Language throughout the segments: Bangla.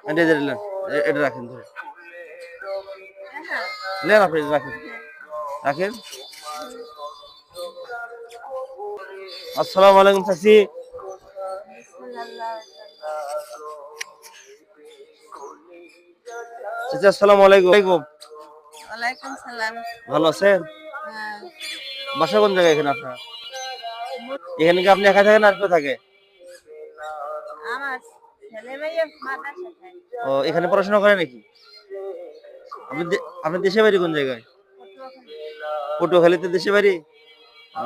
এটা এটা নেন, এটা রাখেন ধরে নেন, আপনি রাখেন রাখেন। আসসালামু আলাইকুম চাচি। চাচি আসসালামু আলাইকুম। ওয়ালাইকুম সালাম। ভালো আছেন? হ্যাঁ। বাসা কোন জায়গায় এখানে আপনার? এখানে কি আপনি একা থাকেন আর কেউ থাকে? আমার ছেলে মেয়ে মাদ্রাসা থাকে। ও এখানে পড়াশোনা করে নাকি? আপনার দেশে বাড়ি কোন জায়গায়? পটুয়াখালীতে দেশে বাড়ি? ও,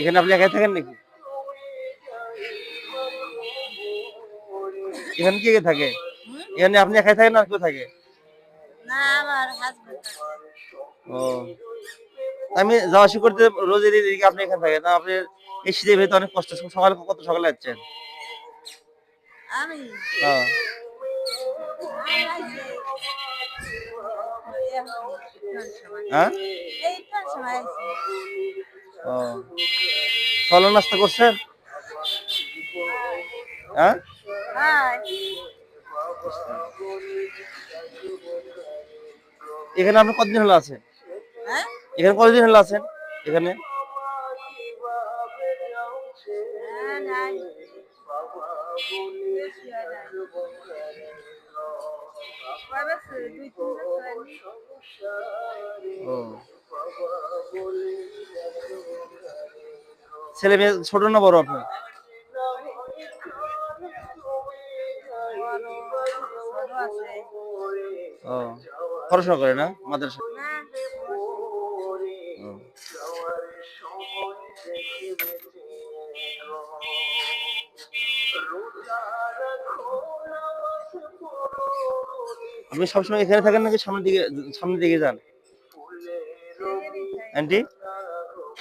এখানে আপনি একাই থাকেন নাকি? এখানে কে কে থাকে? এখানে আপনি একাই থাকেন আর কেউ থাকে? না, আমার হাজবেন্ড। ও, আমি যাওয়া আসা করতে রোজ এদিকে আপনি এখানে থাকেন না? আপনি এই শীতের ভেতরে অনেক কষ্ট। সকালে কত সকালে যাচ্ছেন? আমি হ্যাঁ। হ্যাঁ? এইটার সময় আইছি। ও, সকালে নাস্তা করছেন? হ্যাঁ? হাই। এখানে আপনি কতদিন হলো আছেন? হ্যাঁ? এখানে কতদিন হলো আছেন এখানে? নাই। বেশি হয় নাই। কয় বছর? 2-3 বছর হয়নি। ও, ছেলে মেয়ে ছোট না বড় আপনার? বড় ছোট আছে। ও, পড়াশোনা করে না মাদ্রাসা? না, ও। আপনি সবসময় এখানে থাকেন নাকি সামনের দিকে যান এখানেই থাকি। আন্টি?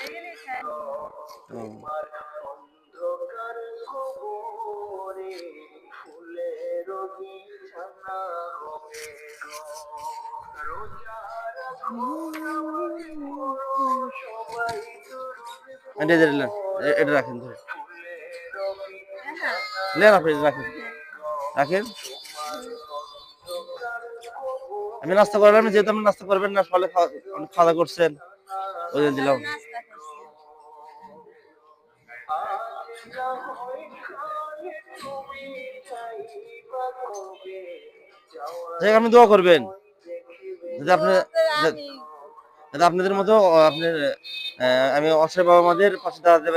এখানেই থাকি। ও, আন্টি এটা নেন, এটা রাখেন ধরে হ্যাঁ। নেন, আপনি রাখেন রাখেন। আমি নাস্তা করলাম না, যেহেতু আপনি নাস্তা করবেন না, ফলে খাওয়া দাওয়া করছেন ওই জন্য দিলাম। সকালে নাস্তা করছি। যাই হোক, আপনি দোয়া করবেন যদি আপনি দোয়াতে আমি যাতে আপনাদের মতো আপনার আমি অসহায় বাবা মাদের পাশে দাঁড়াতে পারি।